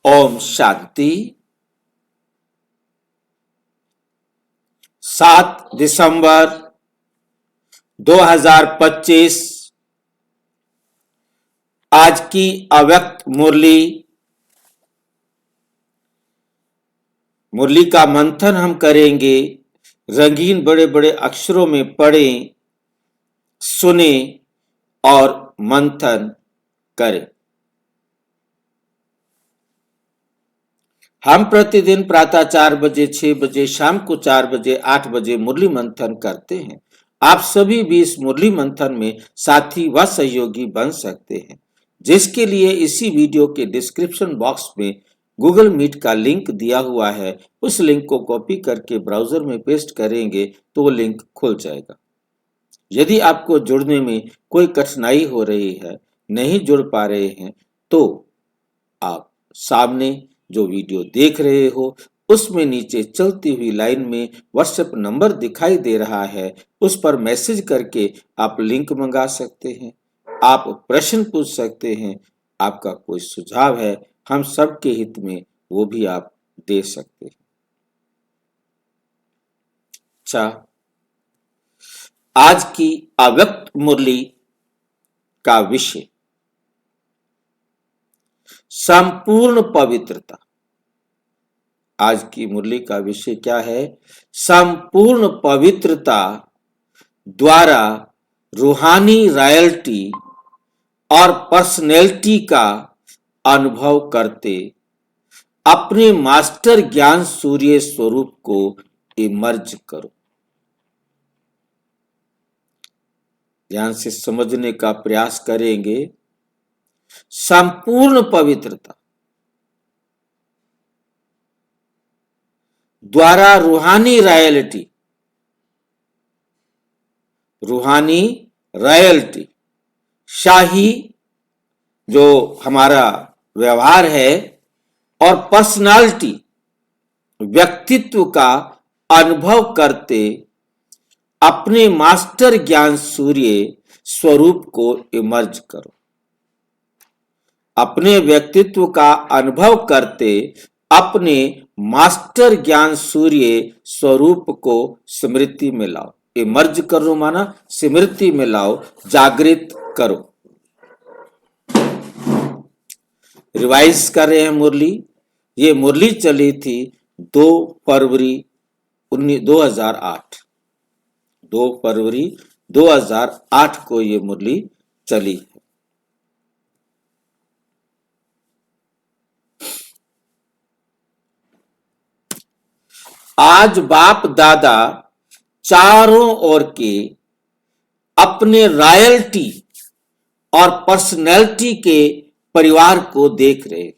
ओम शांति। 7 दिसंबर 2025 आज की अव्यक्त मुरली का मंथन हम करेंगे। रंगीन बड़े बड़े अक्षरों में पढ़ें, सुने और मंथन करें। हम प्रतिदिन प्रातः 4 बजे, 6 बजे, शाम को 4 बजे, 8 बजे मुरली मंथन करते हैं। आप सभी भी इस मुरली मंथन में साथी व सहयोगी बन सकते हैं, जिसके लिए इसी वीडियो के डिस्क्रिप्शन बॉक्स में गूगल मीट का लिंक दिया हुआ है। उस लिंक को कॉपी करके ब्राउजर में पेस्ट करेंगे तो वो लिंक खुल जाएगा। यदि आपको जुड़ने में कोई कठिनाई हो रही है, नहीं जुड़ पा रहे हैं, तो आप सामने जो वीडियो देख रहे हो उसमें नीचे चलती हुई लाइन में व्हाट्सएप नंबर दिखाई दे रहा है, उस पर मैसेज करके आप लिंक मंगा सकते हैं। आप प्रश्न पूछ सकते हैं, आपका कोई सुझाव है, हम सबके हित में वो भी आप दे सकते हैं। अच्छा, आज की अव्यक्त मुरली का विषय संपूर्ण पवित्रता। आज की मुरली का विषय क्या है? संपूर्ण पवित्रता द्वारा रूहानी रॉयल्टी और पर्सनैलिटी का अनुभव करते अपने मास्टर ज्ञान सूर्य स्वरूप को इमर्ज करो। ध्यान से समझने का प्रयास करेंगे। संपूर्ण पवित्रता द्वारा रूहानी रॉयल्टी शाही जो हमारा व्यवहार है और पर्सनालिटी व्यक्तित्व का अनुभव करते अपने मास्टर ज्ञान सूर्य स्वरूप को इमर्ज करो। अपने व्यक्तित्व का अनुभव करते अपने मास्टर ज्ञान सूर्य स्वरूप को स्मृति में लाओ। इमर्ज करो माना स्मृति में लाओ, जागृत करो। रिवाइज कर रहे हैं मुरली। ये मुरली चली थी 2 फरवरी 2008। 2 फरवरी 2008 को ये मुरली चली है। आज बाप दादा चारों ओर के अपने रॉयल्टी और पर्सनैलिटी के परिवार को देख रहे।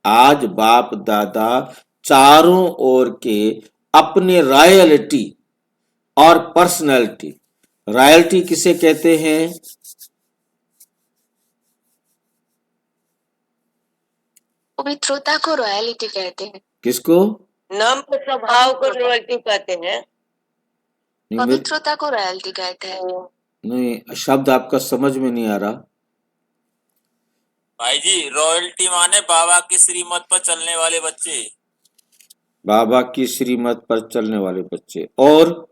आज बाप दादा चारों ओर के अपने रॉयल्टी और पर्सनैलिटी। रॉयल्टी किसे कहते हैं? पवित्रता को रॉयल्टी कहते हैं। किसको? नम्र स्वभाव को रॉयल्टी कहते हैं। पवित्रता को रॉयल्टी कहते हैं। नहीं, शब्द आपका समझ में नहीं आ रहा भाई जी। रॉयल्टी माने बाबा की श्रीमत पर चलने वाले बच्चे। बाबा की श्रीमत पर चलने वाले बच्चे। और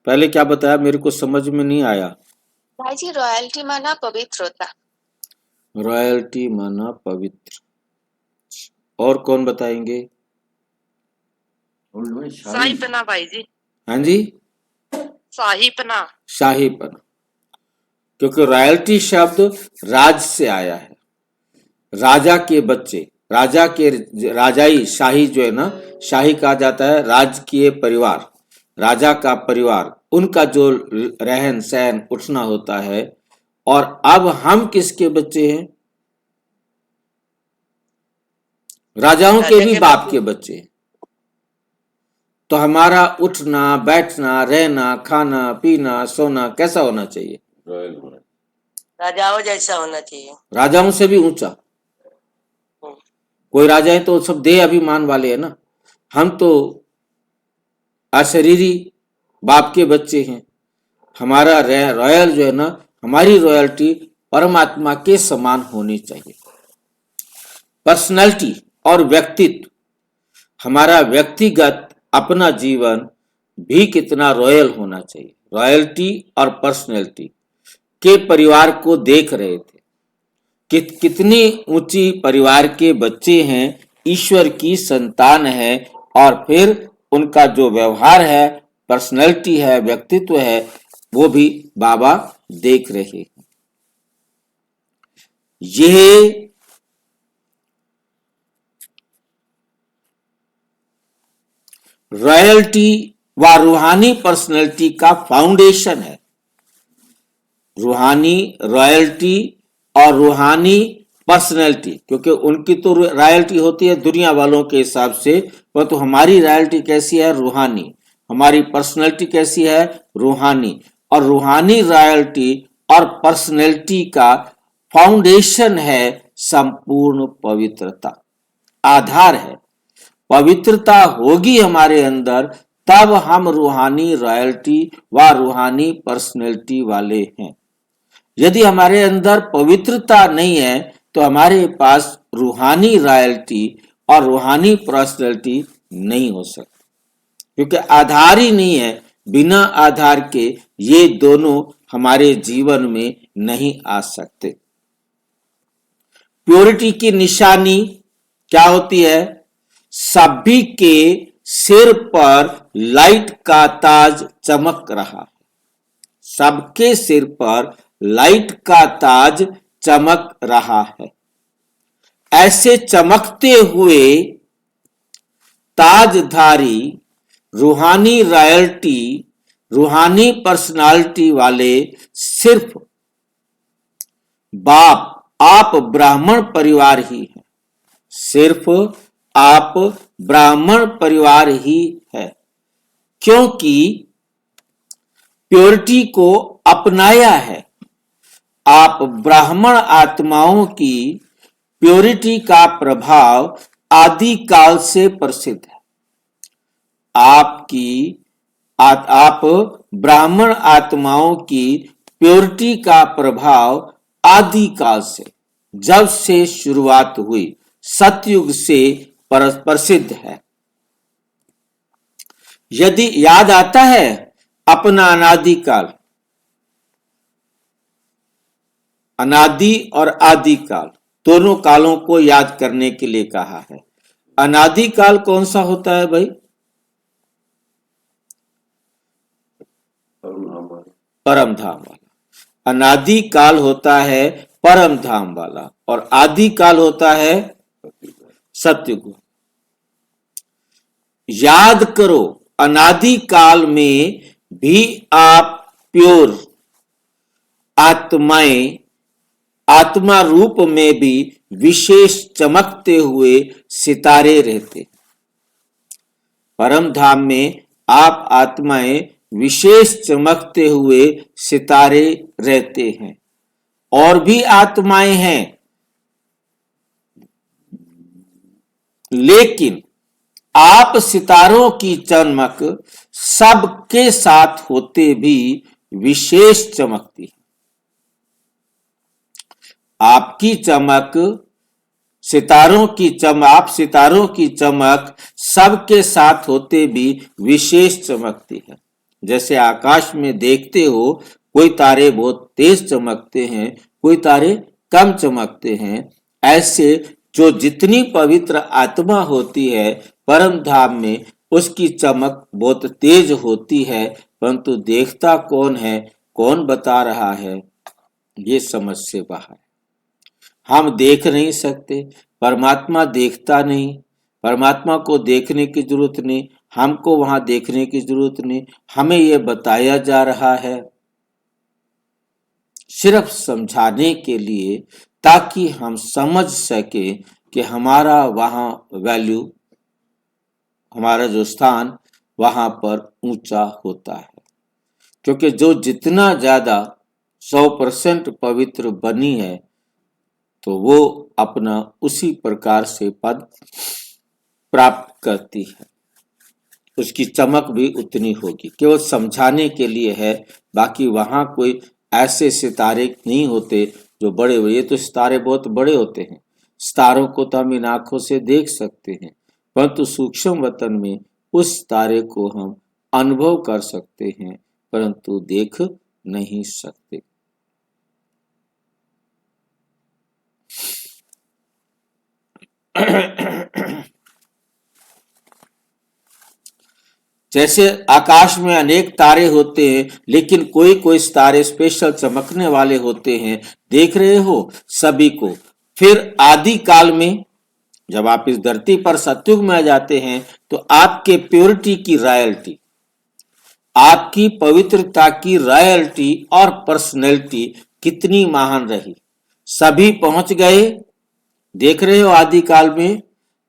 पहले क्या बताया? मेरे को समझ में नहीं आया। भाई जी, रॉयल्टी माना पवित्रता। रॉयल्टी माना पवित्र। और कौन बताएंगे? शाहीपना भाई जी। हाँ जी, शाहीपना। शाहीपना। क्योंकि रॉयल्टी शब्द राज से आया है। राजा के बच्चे, राजा के राजाई, शाही जो है ना, शाही कहा जाता है राजकीय परिवार, राजा का परिवार, उनका जो रहन सहन उठना होता है। और अब हम किसके बच्चे हैं? राजाओं के भी बाप के बच्चे हैं। तो हमारा उठना बैठना रहना खाना पीना सोना कैसा होना चाहिए? राजाओं जैसा होना चाहिए। राजाओं से भी ऊंचा। कोई राजा है तो सब देह अभिमान वाले है ना, हम तो अशरीरी बाप के बच्चे हैं। हमारा रॉयल जो है ना, हमारी रॉयल्टी परमात्मा के समान होनी चाहिए। पर्सनैलिटी और व्यक्तित्व, हमारा व्यक्तिगत अपना जीवन भी कितना रॉयल होना चाहिए। रॉयल्टी और पर्सनैलिटी के परिवार को देख रहे थे कि कितनी ऊंची परिवार के बच्चे हैं, ईश्वर की संतान है, और फिर उनका जो व्यवहार है, पर्सनैलिटी है, व्यक्तित्व है, वो भी बाबा देख रहे हैं। यह रॉयल्टी व रूहानी पर्सनैलिटी का फाउंडेशन है। रूहानी रॉयल्टी और रूहानी पर्सनैलिटी, क्योंकि उनकी तो रॉयल्टी होती है दुनिया वालों के हिसाब से, परंतु हमारी रॉयल्टी कैसी है? रूहानी। हमारी पर्सनैलिटी कैसी है? रूहानी। और रूहानी रॉयल्टी और पर्सनैलिटी का फाउंडेशन है संपूर्ण पवित्रता, आधार है। पवित्रता होगी हमारे अंदर, तब हम रूहानी रॉयल्टी व रूहानी पर्सनैलिटी वाले हैं। यदि हमारे अंदर पवित्रता नहीं है तो हमारे पास रूहानी रॉयल्टी और रूहानी पर्सनैलिटी नहीं हो सकती, क्योंकि आधार ही नहीं है। बिना आधार के ये दोनों हमारे जीवन में नहीं आ सकते। प्योरिटी की निशानी क्या होती है? सभी के सिर पर लाइट का ताज चमक रहा है। सबके सिर पर लाइट का ताज चमक रहा है। ऐसे चमकते हुए ताजधारी रूहानी रॉयल्टी, रूहानी पर्सनालिटी वाले सिर्फ बाप, आप ब्राह्मण परिवार ही हैं। सिर्फ आप ब्राह्मण परिवार ही है, क्योंकि प्योरिटी को अपनाया है। आप ब्राह्मण आत्माओं की प्योरिटी का प्रभाव आदि काल से प्रसिद्ध है। आप ब्राह्मण आत्माओं की प्योरिटी का प्रभाव आदि काल से, जब से शुरुआत हुई, सतयुग से प्रसिद्ध है। यदि याद आता है अपना अनादिकाल, अनादि और आदिकाल दोनों कालों को याद करने के लिए कहा है। अनादिकाल कौन सा होता है भाई? परम धाम वाला। अनादिकाल होता है परम धाम वाला, और आदिकाल होता है सतयुग। याद करो, अनादिकाल में भी आप प्योर आत्माएं, आत्मा रूप में भी विशेष चमकते हुए सितारे रहते। परम धाम में आप आत्माएं विशेष चमकते हुए सितारे रहते हैं। और भी आत्माएं हैं, लेकिन आप सितारों की चमक सबके साथ होते भी विशेष चमकती है। आपकी चमक, सितारों की चमक, आप सितारों की चमक सबके साथ होते भी विशेष चमकती है। जैसे आकाश में देखते हो, कोई तारे बहुत तेज चमकते हैं, कोई तारे कम चमकते हैं। ऐसे जो जितनी पवित्र आत्मा होती है परम धाम में, उसकी चमक बहुत तेज होती है, परंतु देखता कौन है, कौन बता रहा है, ये समझ से बाहर। हम देख नहीं सकते, परमात्मा देखता नहीं। परमात्मा को देखने की जरूरत नहीं, हमको वहां देखने की जरूरत नहीं। हमें यह बताया जा रहा है सिर्फ समझाने के लिए, ताकि हम समझ सके कि हमारा वहां वैल्यू, हमारा जो स्थान वहां पर ऊंचा होता है। क्योंकि जो जितना ज्यादा 100% पवित्र बनी है, तो वो अपना उसी प्रकार से पद प्राप्त करती है। उसकी चमक भी उतनी होगी। केवल समझाने के लिए है, बाकी वहां कोई ऐसे सितारे नहीं होते जो बड़े हुए। ये तो सितारे बहुत बड़े होते हैं, तारों को तो हम इन आंखों से देख सकते हैं, परंतु सूक्ष्म वतन में उस तारे को हम अनुभव कर सकते हैं, परंतु देख नहीं सकते। जैसे आकाश में अनेक तारे होते हैं, लेकिन कोई कोई तारे स्पेशल चमकने वाले होते हैं, देख रहे हो सभी को। फिर आदि काल में जब आप इस धरती पर सतयुग में आ जाते हैं, तो आपके प्योरिटी की रॉयल्टी, आपकी पवित्रता की रॉयल्टी और पर्सनैलिटी कितनी महान रही। सभी पहुंच गए, देख रहे हो आदि काल में,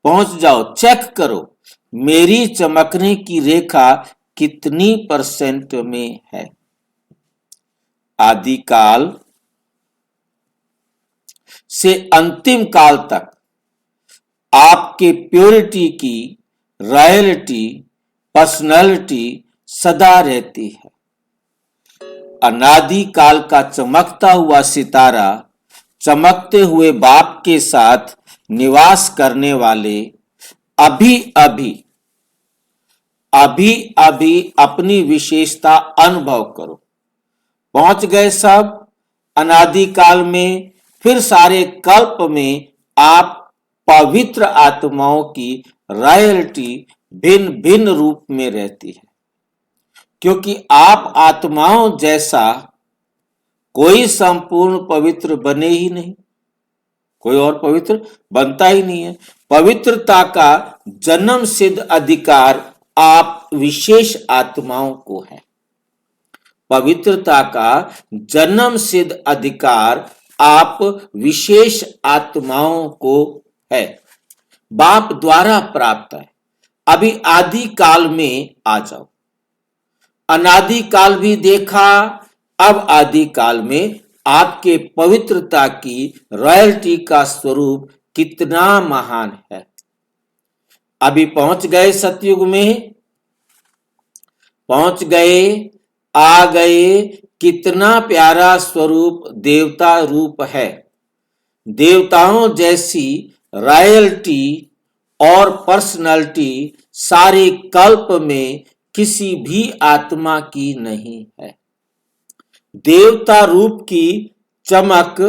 पहुंच जाओ, चेक करो मेरी चमकने की रेखा कितनी परसेंट में है। आदि काल से अंतिम काल तक आपके प्योरिटी की रॉयल्टी, पर्सनालिटी सदा रहती है। अनादि काल का चमकता हुआ सितारा, चमकते हुए बाप के साथ निवास करने वाले अभी अभी अपनी विशेषता अनुभव करो। पहुंच गए सब अनादि काल में, फिर सारे कल्प में आप पवित्र आत्माओं की रॉयल्टी भिन्न भिन्न रूप में रहती है, क्योंकि आप आत्माओं जैसा कोई संपूर्ण पवित्र बने ही नहीं, कोई और पवित्र बनता ही नहीं है। पवित्रता का जन्म सिद्ध अधिकार आप विशेष आत्माओं को है। पवित्रता का जन्म सिद्ध अधिकार आप विशेष आत्माओं को है, बाप द्वारा प्राप्त है। अभी आदि काल में आ जाओ। अनादि काल भी देखा, अब आदि काल में आपके पवित्रता की रॉयल्टी का स्वरूप कितना महान है। अभी पहुंच गए सतयुग में, पहुंच गए, आ गए, कितना प्यारा स्वरूप देवता रूप है। देवताओं जैसी रॉयल्टी और पर्सनालिटी सारे कल्प में किसी भी आत्मा की नहीं है। देवता रूप की चमक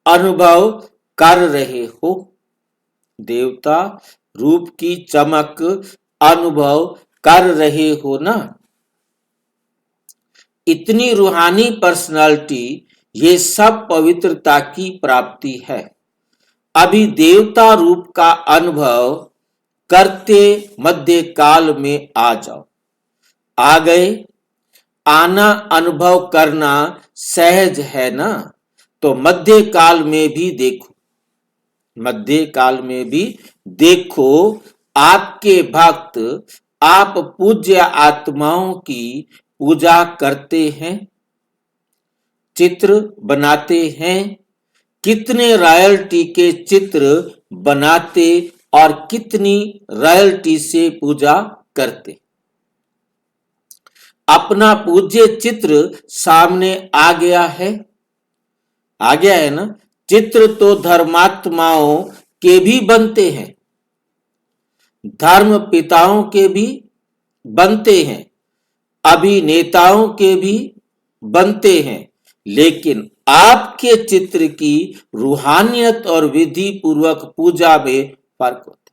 अनुभव कर रहे हो, देवता रूप की चमक अनुभव कर रहे हो ना। इतनी रूहानी पर्सनालिटी, ये सब पवित्रता की प्राप्ति है। अभी देवता रूप का अनुभव करते मध्य काल में आ जाओ। आ गए, आना अनुभव करना सहज है ना, तो मध्य काल में भी देखो, मध्य काल में भी देखो आपके भक्त, आप पूज्य आत्माओं की पूजा करते हैं, चित्र बनाते हैं। कितने रॉयल्टी के चित्र बनाते और कितनी रॉयल्टी से पूजा करते। अपना पूज्य चित्र सामने आ गया है, आ गया है ना। चित्र तो धर्मात्माओं के भी बनते हैं, धर्म पिताओं के भी बनते हैं, अभिनेताओं के भी बनते हैं, लेकिन आपके चित्र की रूहानियत और विधि पूर्वक पूजा में फर्क होता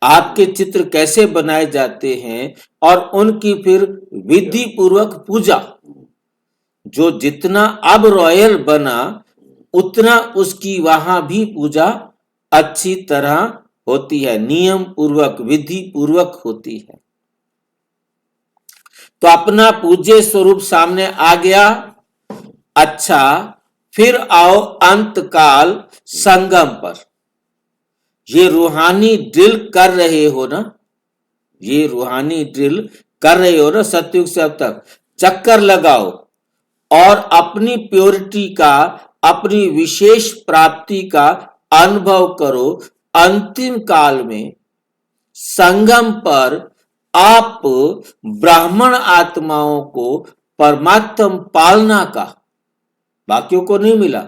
है। आपके चित्र कैसे बनाए जाते हैं और उनकी फिर विधि पूर्वक पूजा, जो जितना अब रॉयल बना उतना उसकी वहां भी पूजा अच्छी तरह होती है, नियम पूर्वक, विधि पूर्वक होती है। तो अपना पूज्य स्वरूप सामने आ गया। अच्छा, फिर आओ अंतकाल संगम पर। ये रूहानी ड्रिल कर रहे हो ना, ये रूहानी ड्रिल कर रहे हो ना, सतयुग से अब तक चक्कर लगाओ और अपनी प्योरिटी का, अपनी विशेष प्राप्ति का अनुभव करो। अंतिम काल में संगम पर आप ब्राह्मण आत्माओं को परमात्म पालना का, बाकियों को नहीं मिला,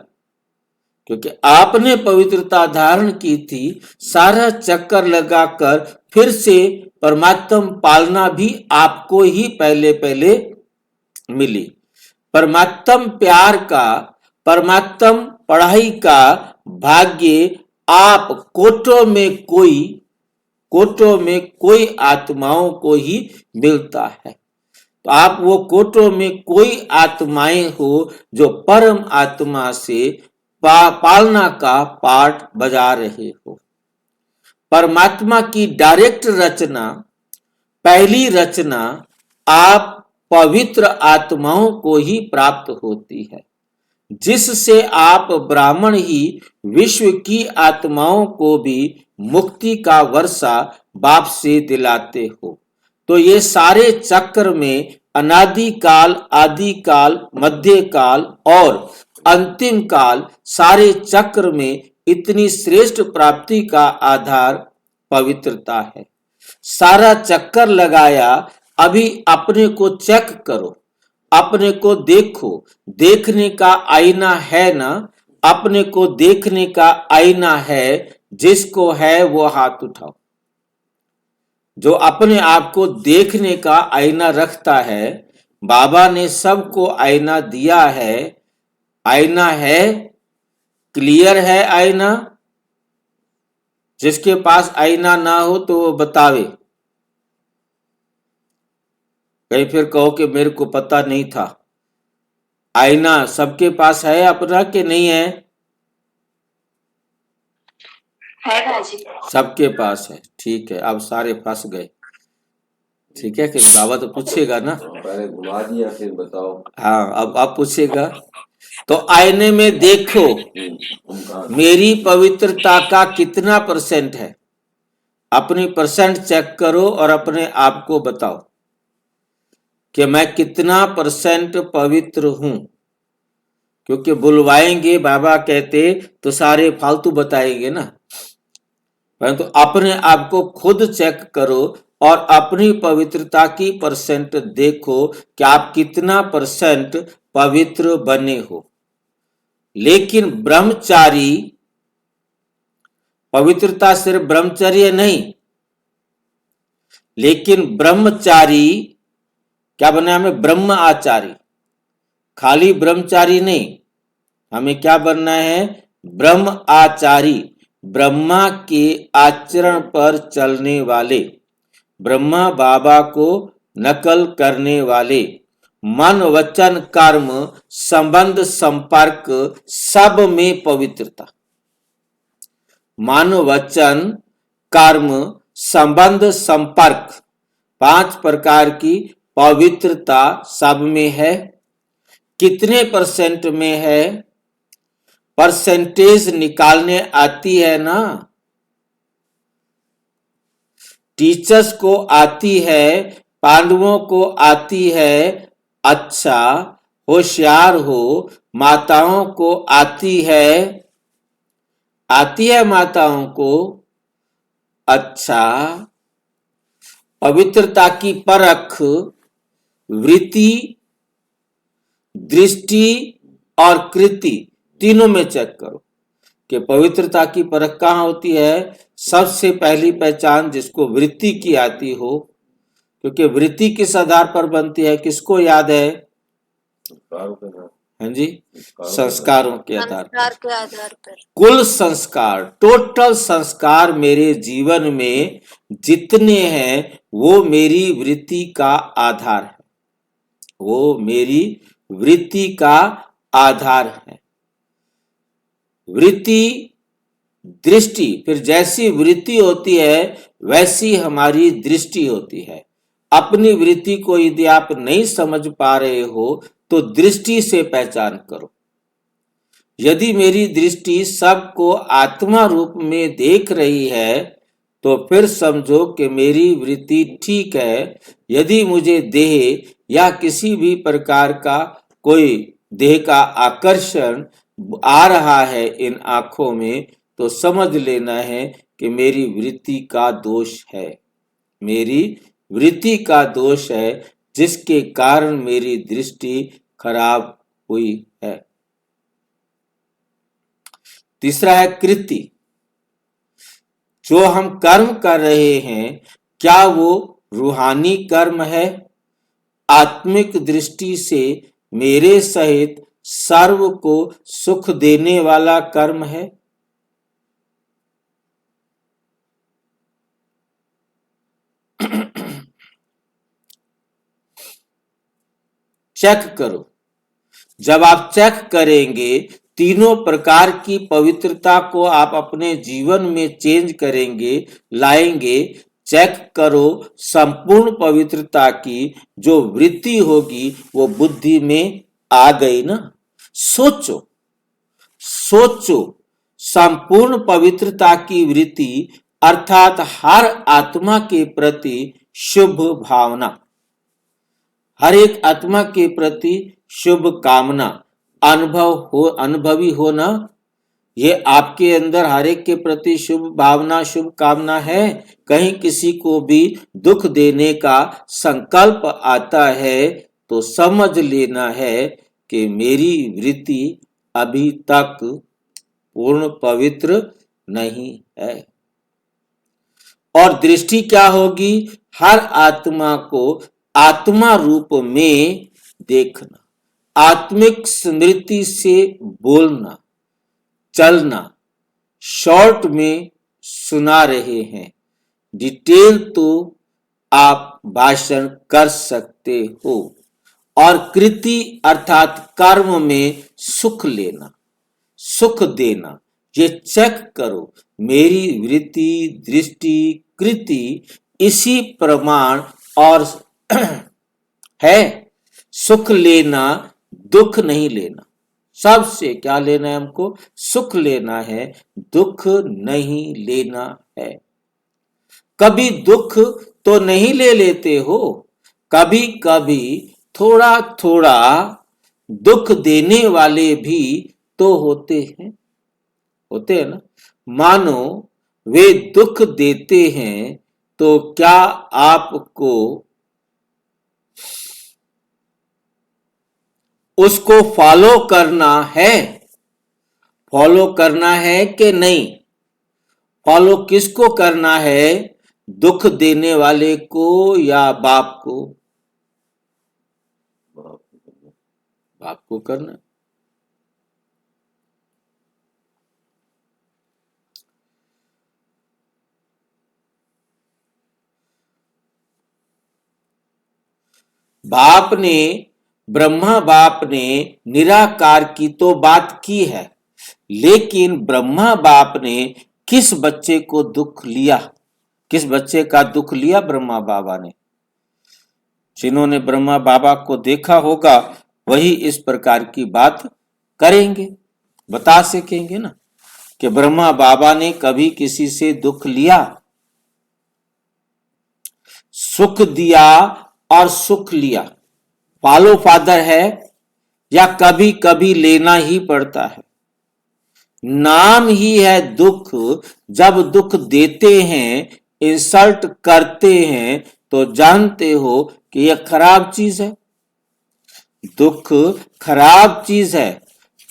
क्योंकि आपने पवित्रता धारण की थी, सारा चक्कर लगाकर फिर से परमात्म पालना भी आपको ही पहले पहले मिली। परमात्म प्यार का, परमात्म पढ़ाई का भाग्य आप कोटों में कोई आत्माओं को ही मिलता है। तो आप वो कोटों में कोई आत्माएं हो जो परम आत्मा से पालना का पाठ बजा रहे हो। परमात्मा की डायरेक्ट रचना, पहली रचना आप पवित्र आत्माओं को ही प्राप्त होती है, जिससे आप ब्राह्मण ही विश्व की आत्माओं को भी मुक्ति का वर्षा बाप से दिलाते हो। तो ये सारे चक्र में अनादि काल, आदि काल, मध्य काल और अंतिम काल, सारे चक्र में इतनी श्रेष्ठ प्राप्ति का आधार पवित्रता है। सारा चक्कर लगाया, अभी अपने को चेक करो, अपने को देखो। देखने का आईना है ना? अपने को देखने का आईना है, जिसको है वो हाथ उठाओ। जो अपने आप को देखने का आईना रखता है, बाबा ने सबको आईना दिया है। आईना है, क्लियर है आईना। जिसके पास आईना ना हो तो वो बतावे, कहीं फिर कहो कि मेरे को पता नहीं था। आईना सबके पास है अपना कि नहीं है? है बाजी। सबके पास है, ठीक है। अब सारे फंस गए, ठीक है। कि बाबा तो पूछेगा ना, पहले घुमा दिया फिर बताओ। हाँ अब आप पूछेगा। तो आईने में देखो मेरी पवित्रता का कितना परसेंट है। अपनी परसेंट चेक करो और अपने आप को बताओ कि मैं कितना परसेंट पवित्र हूं। क्योंकि बुलवाएंगे बाबा कहते तो सारे फालतू बताएंगे ना, परंतु अपने आप को खुद चेक करो और अपनी पवित्रता की परसेंट देखो कि आप कितना परसेंट पवित्र बने हो। लेकिन ब्रह्मचारी, पवित्रता सिर्फ ब्रह्मचर्य नहीं, लेकिन ब्रह्मचारी क्या बना हमें? ब्रह्म आचारी। खाली ब्रह्मचारी नहीं, हमें क्या बनना है? ब्रह्म आचारी। ब्रह्मा के आचरण पर चलने वाले, ब्रह्मा बाबा को नकल करने वाले, मन वचन कर्म संबंध संपर्क सब में पवित्रता। मन वचन कर्म संबंध संपर्क 5 प्रकार की पवित्रता सब में है। कितने परसेंट में है? परसेंटेज निकालने आती है ना? टीचर्स को आती है, पांडवों को आती है। अच्छा, होशियार हो। माताओं को आती है माताओं को। अच्छा, पवित्रता की परख वृत्ति, दृष्टि और कृति तीनों में चेक करो कि पवित्रता की परख कहाँ होती है। सबसे पहली पहचान जिसको वृत्ति की आती हो, क्योंकि वृत्ति किस आधार पर बनती है? किसको याद है? हाँ जी, संस्कारों के आधार पर। कुल संस्कार, टोटल संस्कार मेरे जीवन में जितने हैं वो मेरी वृत्ति का आधार है। वो मेरी वृत्ति का आधार है। वृत्ति, दृष्टि, फिर जैसी वृत्ति होती है वैसी हमारी दृष्टि होती है। अपनी वृत्ति को यदि आप नहीं समझ पा रहे हो तो दृष्टि से पहचान करो। यदि मेरी दृष्टि सबको आत्मा रूप में देख रही है तो फिर समझो कि मेरी वृत्ति ठीक है। यदि मुझे देह या किसी भी प्रकार का कोई देह का आकर्षण आ रहा है इन आंखों में, तो समझ लेना है कि मेरी वृत्ति का दोष है। मेरी वृत्ति का दोष है जिसके कारण मेरी दृष्टि खराब हुई है। तीसरा है कृति। जो हम कर्म कर रहे हैं क्या वो रूहानी कर्म है, आत्मिक दृष्टि से मेरे सहित सर्व को सुख देने वाला कर्म है। चेक करो। जब आप चेक करेंगे, तीनों प्रकार की पवित्रता को आप अपने जीवन में चेंज करेंगे, लाएंगे। चेक करो संपूर्ण पवित्रता की जो वृत्ति होगी वो बुद्धि में आ गई ना। सोचो सोचो, संपूर्ण पवित्रता की वृत्ति अर्थात हर आत्मा के प्रति शुभ भावना, हर एक आत्मा के प्रति शुभ कामना, अनुभवी होना, ये आपके अंदर हर एक के प्रति शुभ भावना, शुभ कामना है। कहीं किसी को भी दुख देने का संकल्प आता है तो समझ लेना है कि मेरी वृत्ति अभी तक पूर्ण पवित्र नहीं है। और दृष्टि क्या होगी? हर आत्मा को आत्मा रूप में देखना, आत्मिक स्मृति से बोलना, चलना। शॉर्ट में सुना रहे हैं, डिटेल तो आप भाषण कर सकते हो। और कृति अर्थात कर्म में सुख लेना, सुख देना। ये चेक करो, मेरी वृत्ति, दृष्टि, कृति इसी प्रमाण और है। सुख लेना, दुख नहीं लेना। सबसे क्या लेना है हमको? सुख लेना है, दुख नहीं लेना है। कभी दुख तो नहीं ले लेते हो, कभी कभी थोड़ा थोड़ा दुख देने वाले भी तो होते हैं ना। मानो वे दुख देते हैं तो क्या आपको उसको फॉलो करना है? फॉलो करना है कि नहीं? फॉलो किसको करना है? दुख देने वाले को या बाप को? बाप को करना। बाप ने, ब्रह्मा बाप ने निराकार की तो बात की है, लेकिन ब्रह्मा बाप ने किस बच्चे को दुख लिया? किस बच्चे का दुख लिया ब्रह्मा बाबा ने? जिन्होंने ब्रह्मा बाबा को देखा होगा वही इस प्रकार की बात करेंगे, बता सकेंगे ना कि ब्रह्मा बाबा ने कभी किसी से दुख लिया, सुख दिया और सुख लिया। फॉलो फादर है या कभी कभी लेना ही पड़ता है। नाम ही है दुख। जब दुख देते हैं, इंसल्ट करते हैं तो जानते हो कि यह खराब चीज है। दुख खराब चीज है,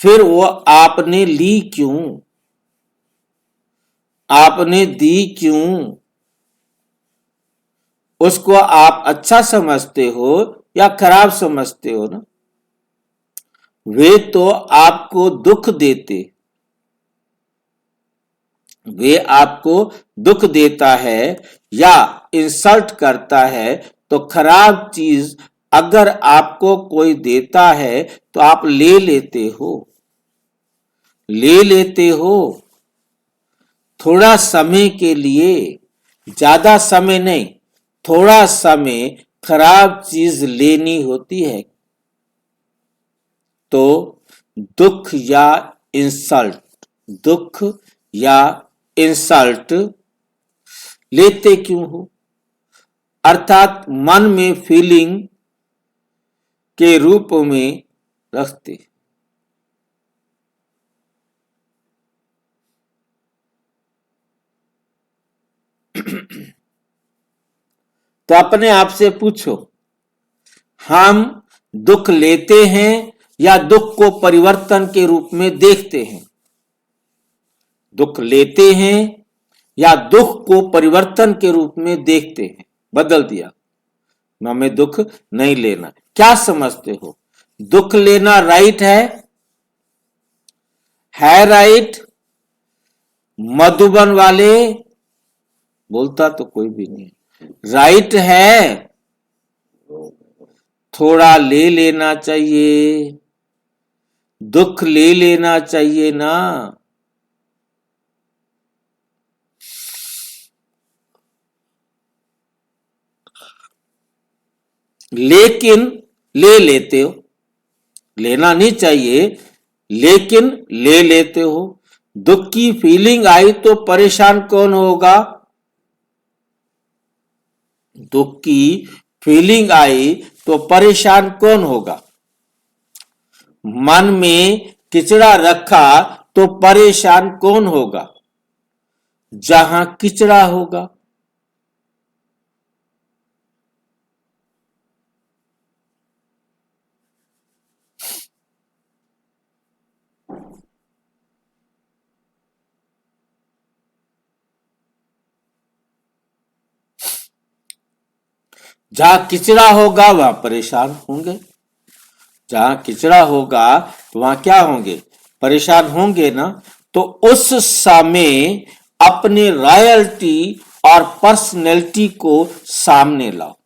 फिर वो आपने ली क्यों? आपने दी क्यों? उसको आप अच्छा समझते हो या खराब समझते हो ना? वे तो आपको दुख देते, वे आपको दुख देता है या इंसल्ट करता है तो खराब चीज अगर आपको कोई देता है तो आप ले लेते हो, ले लेते हो। थोड़ा समय के लिए, ज्यादा समय नहीं, थोड़ा समय खराब चीज लेनी होती है। तो दुख या इंसल्ट, दुख या इंसल्ट लेते क्यों हो? अर्थात मन में फीलिंग के रूप में रखते। तो अपने आप से पूछो, हम दुख लेते हैं या दुख को परिवर्तन के रूप में देखते हैं? दुख लेते हैं या दुख को परिवर्तन के रूप में देखते हैं? बदल दिया, हमें दुख नहीं लेना। क्या समझते हो, दुख लेना राइट है राइट? मधुबन वाले, बोलता तो कोई भी नहीं, राइट है? थोड़ा ले लेना चाहिए, दुख ले लेना चाहिए ना। लेकिन ले लेते हो, लेना नहीं चाहिए लेकिन ले लेते हो। दुख की फीलिंग आई तो परेशान कौन होगा? दुख की फीलिंग आई तो परेशान कौन होगा? मन में किचड़ा रखा तो परेशान कौन होगा? जहां किचड़ा होगा। जहां किचड़ा होगा वहां परेशान होंगे, जहां किचड़ा होगा तो वहां क्या होंगे? परेशान होंगे ना। तो उस समय अपने रॉयल्टी और पर्सनैलिटी को सामने लाओ।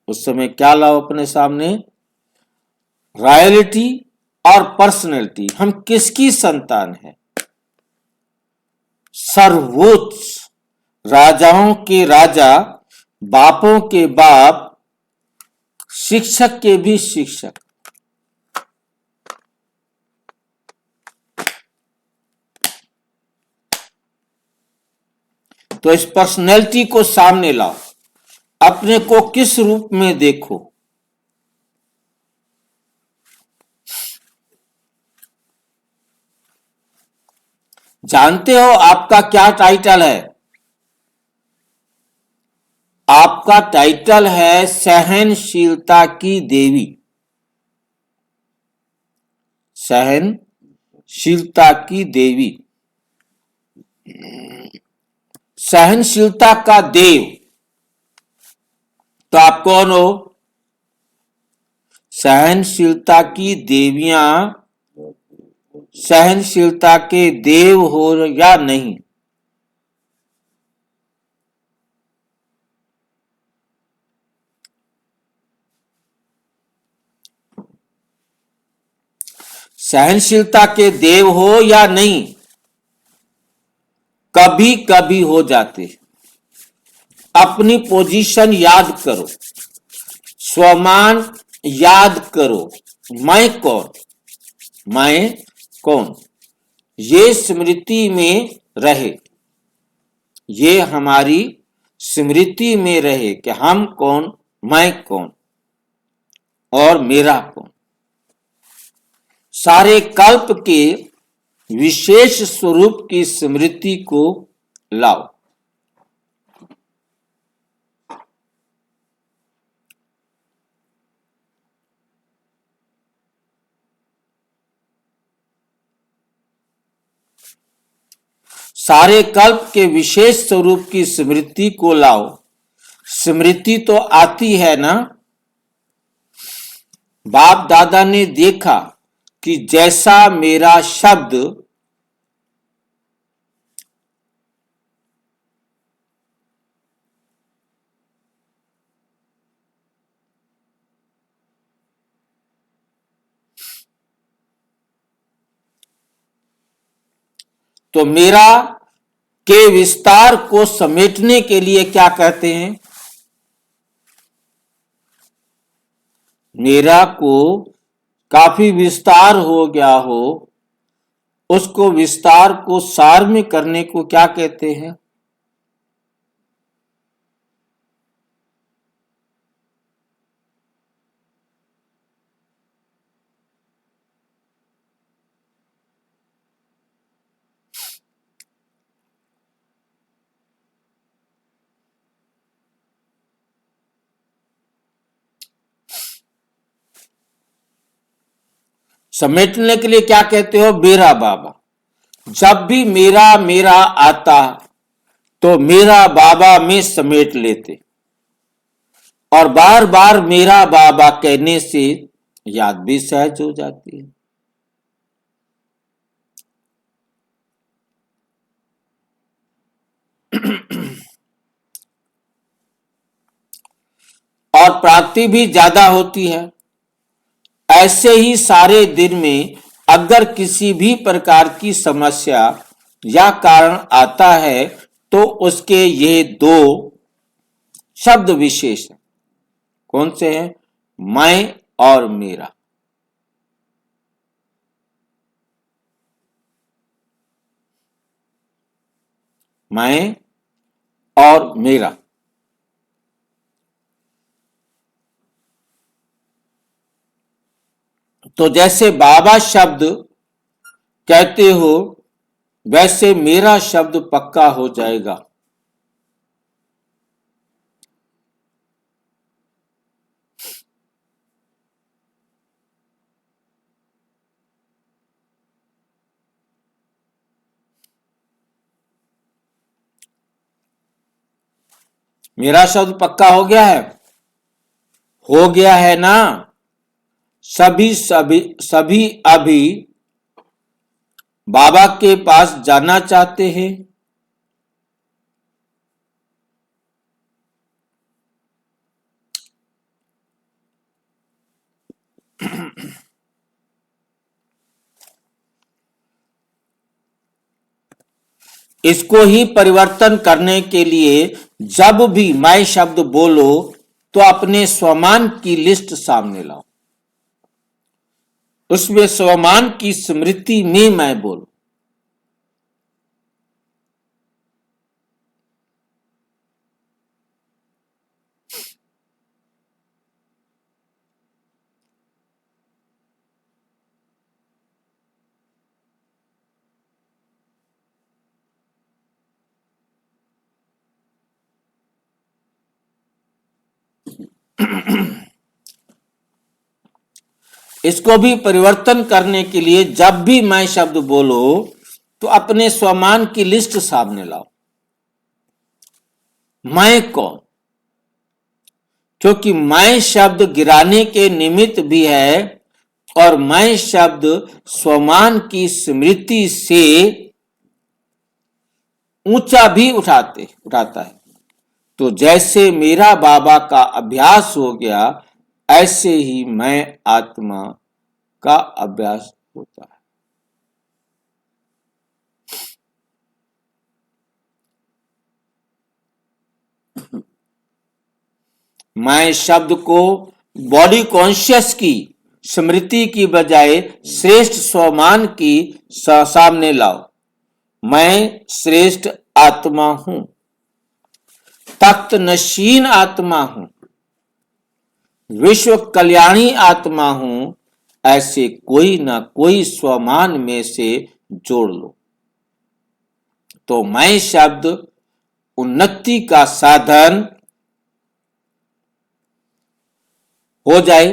उस समय क्या लाओ अपने सामने? रॉयल्टी और पर्सनैलिटी। हम किसकी संतान हैं? सर्वोच्च राजाओं के राजा, बापों के बाप, शिक्षक के भी शिक्षक। तो इस पर्सनैलिटी को सामने लाओ, अपने को किस रूप में देखो। जानते हो आपका क्या टाइटल है? आपका टाइटल है सहनशीलता की देवी। सहनशीलता की देवी, सहनशीलता का देव। तो आप कौन हो? सहनशीलता की देवियां सहनशीलता के देव हो या नहीं? सहनशीलता के देव हो या नहीं? कभी कभी हो जाते। अपनी पोजीशन याद करो, स्वमान याद करो। मैं कौन? मैं कौन? ये स्मृति में रहे, ये हमारी स्मृति में रहे कि हम कौन, मैं कौन और मेरा कौन। सारे कल्प के विशेष स्वरूप की स्मृति को लाओ। सारे कल्प के विशेष स्वरूप की स्मृति को लाओ। स्मृति तो आती है ना। बाप दादा ने देखा कि जैसा मेरा शब्द तो मेरा के विस्तार को समेटने के लिए क्या कहते हैं? मेरा को काफी विस्तार हो गया हो, उसको विस्तार को सार में करने को क्या कहते हैं? समेटने के लिए क्या कहते हो? बेरा बाबा। जब भी मेरा मेरा आता तो मेरा बाबा में समेट लेते, और बार बार मेरा बाबा कहने से याद भी सहज हो जाती है। और प्राप्ति भी ज्यादा होती है। ऐसे ही सारे दिन में अगर किसी भी प्रकार की समस्या या कारण आता है तो उसके ये दो शब्द विशेष हैं। कौन से हैं? मैं और मेरा। मैं और मेरा। तो जैसे बाबा शब्द कहते हो वैसे मेरा शब्द पक्का हो जाएगा। मेरा शब्द पक्का हो गया है? हो गया है ना? सभी सभी सभी अभी बाबा के पास जाना चाहते हैं। इसको ही परिवर्तन करने के लिए जब भी मैं शब्द बोलो तो अपने स्वमान की लिस्ट सामने लाओ, उसमें स्वमान की स्मृति में मैं बोलूं। इसको भी परिवर्तन करने के लिए जब भी मैं शब्द बोलो तो अपने स्वमान की लिस्ट सामने लाओ। मैं कौन? क्योंकि मैं शब्द गिराने के निमित्त भी है और मैं शब्द स्वमान की स्मृति से ऊंचा भी उठाता है। तो जैसे मेरा बाबा का अभ्यास हो गया ऐसे ही मैं आत्मा का अभ्यास होता है। मैं शब्द को बॉडी कॉन्शियस की स्मृति की बजाय श्रेष्ठ स्वमान की सामने लाओ। मैं श्रेष्ठ आत्मा हूं, तख्त नशीन आत्मा हूं, विश्व कल्याणी आत्मा हूं। ऐसे कोई ना कोई स्वमान में से जोड़ लो तो मैं शब्द उन्नति का साधन हो जाए।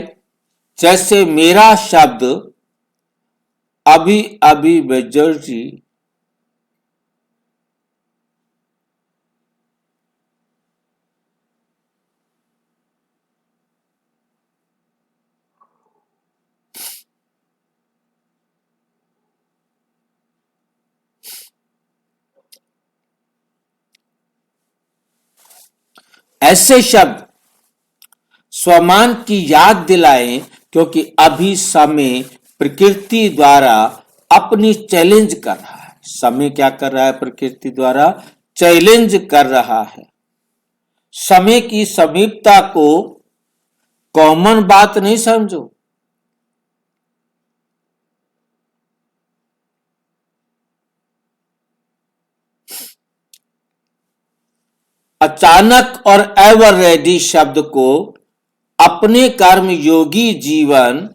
जैसे मेरा शब्द अभी अभी मेजर जी ऐसे शब्द स्वमान की याद दिलाएं, क्योंकि अभी समय प्रकृति द्वारा अपनी चैलेंज कर रहा है। समय क्या कर रहा है? प्रकृति द्वारा चैलेंज कर रहा है। समय की समीपता को कॉमन बात नहीं समझो। अचानक और एवर रेडी शब्द को अपने कर्म योगी जीवन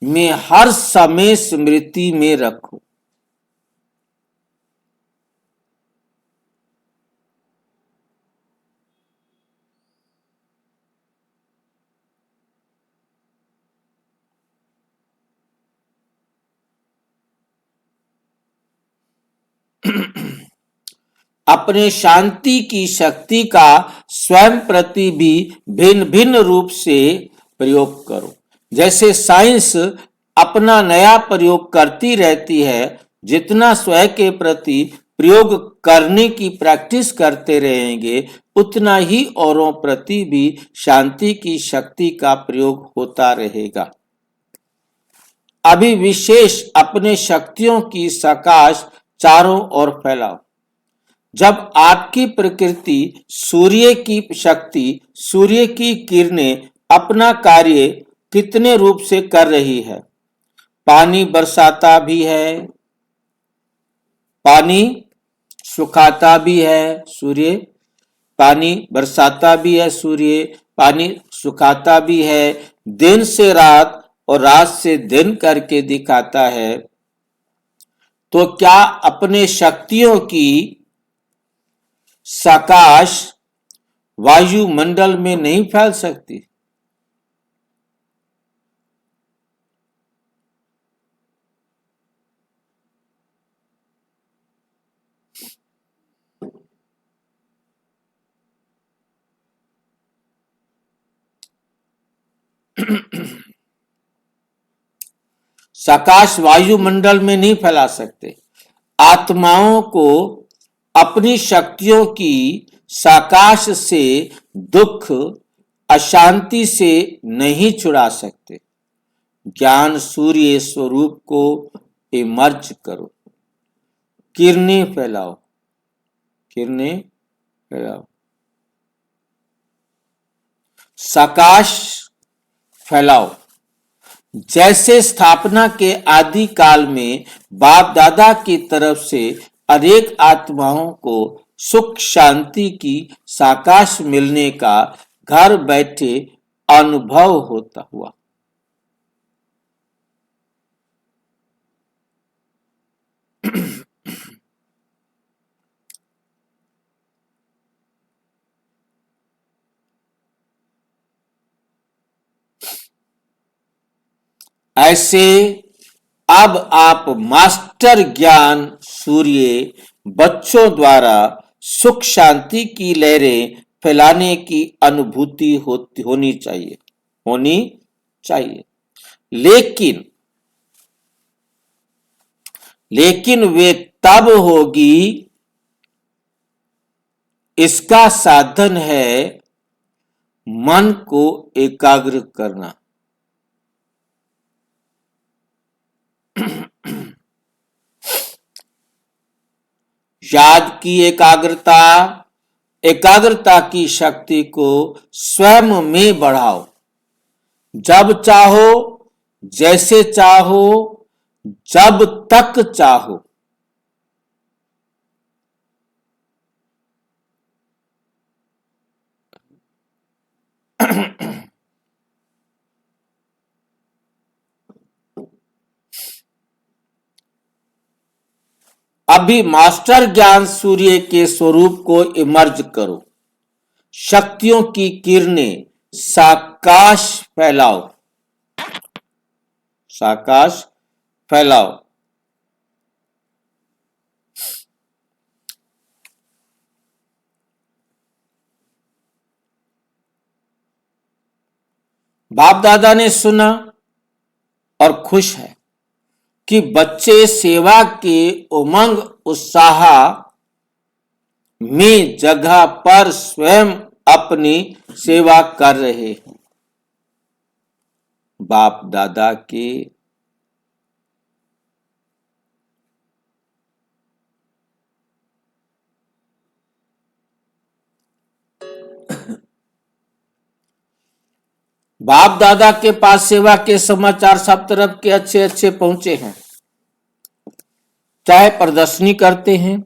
में हर समय स्मृति में रखो। अपने शांति की शक्ति का स्वयं प्रति भी भिन्न भिन्न रूप से प्रयोग करो। जैसे साइंस अपना नया प्रयोग करती रहती है, जितना स्वयं के प्रति प्रयोग करने की प्रैक्टिस करते रहेंगे, उतना ही औरों प्रति भी शांति की शक्ति का प्रयोग होता रहेगा। अभी विशेष अपने शक्तियों की सकाश चारों ओर फैलाओ। जब आपकी प्रकृति सूर्य की शक्ति, सूर्य की किरणें अपना कार्य कितने रूप से कर रही है। पानी बरसाता भी है, पानी सुखाता भी है सूर्य, पानी बरसाता भी है सूर्य, पानी सुखाता भी है, दिन से रात और रात से दिन करके दिखाता है। तो क्या अपने शक्तियों की सकाश वायुमंडल में नहीं फैल सकती? सकाश वायुमंडल में नहीं फैला सकते। आत्माओं को अपनी शक्तियों की सकाश से दुख, अशांति से नहीं छुड़ा सकते। ज्ञान सूर्य स्वरूप को इमर्ज करो, किरणें फैलाओ, किरणें फैलाओ, सकाश फैलाओ। जैसे स्थापना के आदि काल में बाप दादा की तरफ से अनेक आत्माओं को सुख शांति की सकाश मिलने का घर बैठे अनुभव होता हुआ। ऐसे अब आप मास्टर ज्ञान सूर्य बच्चों द्वारा सुख शांति की लहरें फैलाने की अनुभूति होनी चाहिए। लेकिन वे तब होगी, इसका साधन है मन को एकाग्र करना। याद की एकाग्रता की शक्ति को स्वयं में बढ़ाओ। जब चाहो, जैसे चाहो, जब तक चाहो। अभी मास्टर ज्ञान सूर्य के स्वरूप को इमर्ज करो। शक्तियों की किरणें साकाश फैलाओ, साकाश फैलाओ। बाप दादा ने सुना और खुश है कि बच्चे सेवा के उमंग उत्साह में जगह पर स्वयं अपनी सेवा कर रहे हैं। बाप दादा के बाप दादा के पास सेवा के समाचार सब तरफ के अच्छे अच्छे पहुंचे हैं। चाहे प्रदर्शनी करते हैं,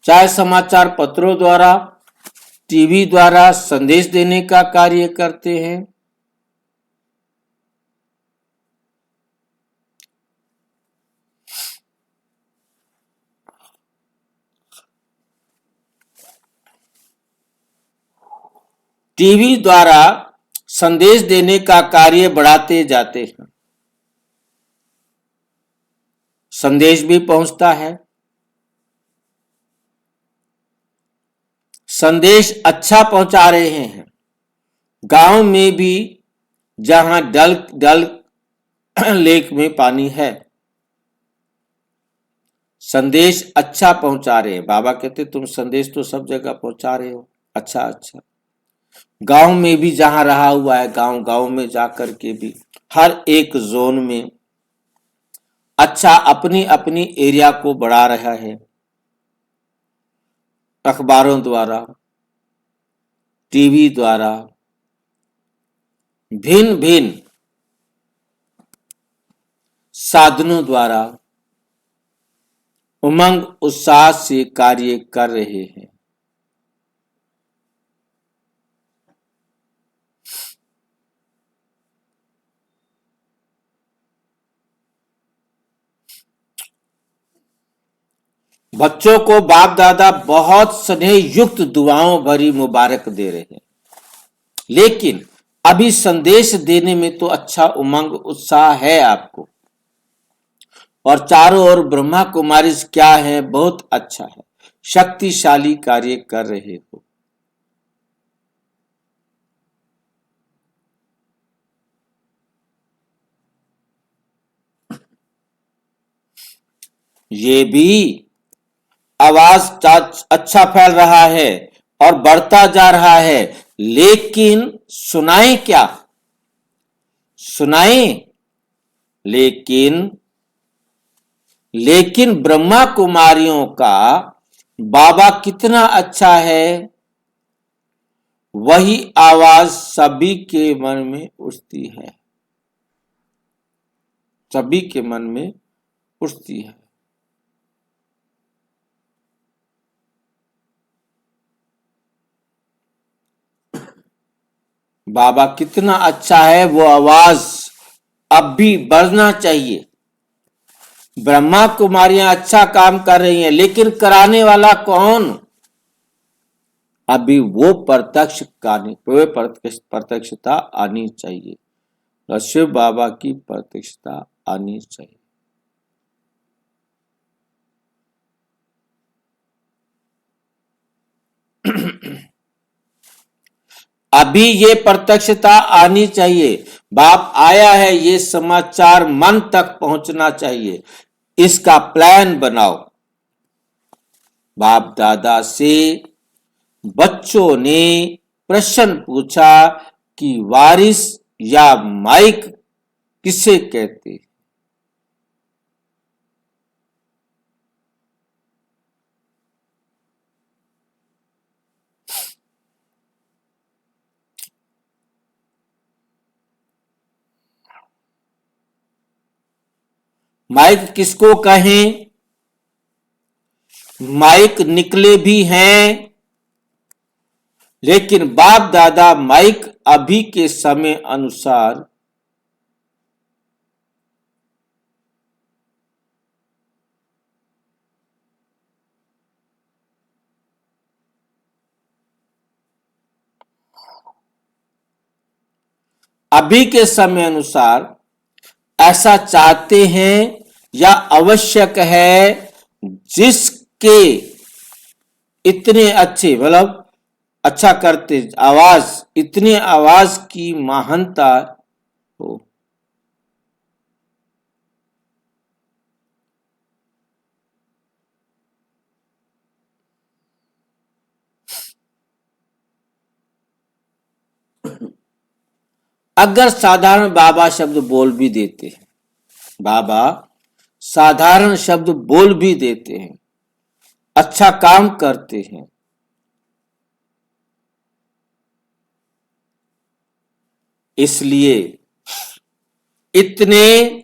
चाहे समाचार पत्रों द्वारा, टीवी द्वारा संदेश देने का कार्य करते हैं। टीवी द्वारा संदेश देने का कार्य बढ़ाते जाते हैं। संदेश भी पहुंचता है, संदेश अच्छा पहुंचा रहे हैं। गांव में भी जहां डल लेक में पानी है, संदेश अच्छा पहुंचा रहे हैं। बाबा कहते तुम संदेश तो सब जगह पहुंचा रहे हो, अच्छा अच्छा। गांव में भी जहां रहा हुआ है, गांव गांव में जाकर के भी हर एक जोन में अच्छा अपनी अपनी एरिया को बढ़ा रहा है। अखबारों द्वारा, टीवी द्वारा, भिन्न भिन्न साधनों द्वारा उमंग उत्साह से कार्य कर रहे हैं। बच्चों को बाप दादा बहुत स्नेह युक्त दुआओं भरी मुबारक दे रहे हैं, लेकिन अभी संदेश देने में तो अच्छा उमंग उत्साह है आपको, और चारों ओर ब्रह्मा कुमारी क्या है, बहुत अच्छा है, शक्तिशाली कार्य कर रहे हो। ये भी आवाज अच्छा फैल रहा है और बढ़ता जा रहा है, लेकिन सुनाए क्या? सुनाए, लेकिन ब्रह्मा कुमारियों का बाबा कितना अच्छा है, वही आवाज सभी के मन में उठती है, सभी के मन में उठती है। बाबा कितना अच्छा है, वो आवाज अब भी बढ़ना चाहिए। ब्रह्मा कुमारियां अच्छा काम कर रही हैं, लेकिन कराने वाला कौन? अभी वो प्रत्यक्षता आनी चाहिए, शिव बाबा की प्रत्यक्षता आनी चाहिए। अभी ये प्रत्यक्षता आनी चाहिए। बाप आया है, ये समाचार मन तक पहुंचना चाहिए, इसका प्लान बनाओ। बाप दादा से बच्चों ने प्रश्न पूछा कि वारिस या माइक किसे कहते हैं? माइक किसको कहें? माइक निकले भी हैं, लेकिन बाप दादा माइक अभी के समय अनुसार ऐसा चाहते हैं या आवश्यक है, जिसके इतने अच्छे मतलब अच्छा करते आवाज, इतने आवाज की महानता हो। अगर साधारण बाबा शब्द बोल भी देते हैं, बाबा साधारण शब्द बोल भी देते हैं, अच्छा काम करते हैं, इसलिए इतने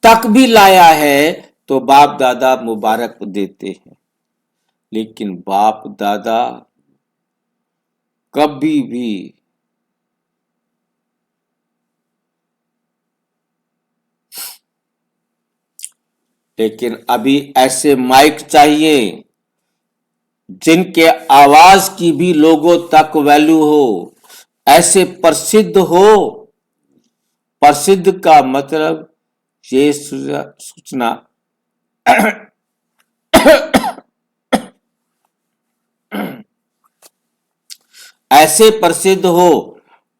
तक भी लाया है तो बाप दादा मुबारक देते हैं। लेकिन बाप दादा कभी भी लेकिन अभी ऐसे माइक चाहिए जिनके आवाज की भी लोगों तक वैल्यू हो, ऐसे प्रसिद्ध हो। प्रसिद्ध का मतलब ये सूचना कैसे प्रसिद्ध हो।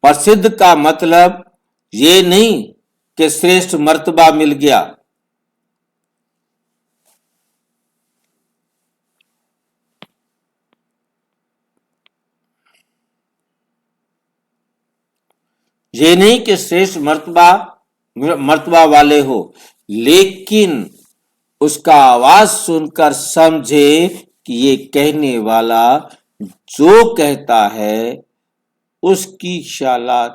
प्रसिद्ध का मतलब ये नहीं कि श्रेष्ठ मर्तबा मिल गया। ये नहीं कि श्रेष्ठ मर्तबा वाले हो, लेकिन उसका आवाज सुनकर समझे कि ये कहने वाला जो कहता है उसकी शाला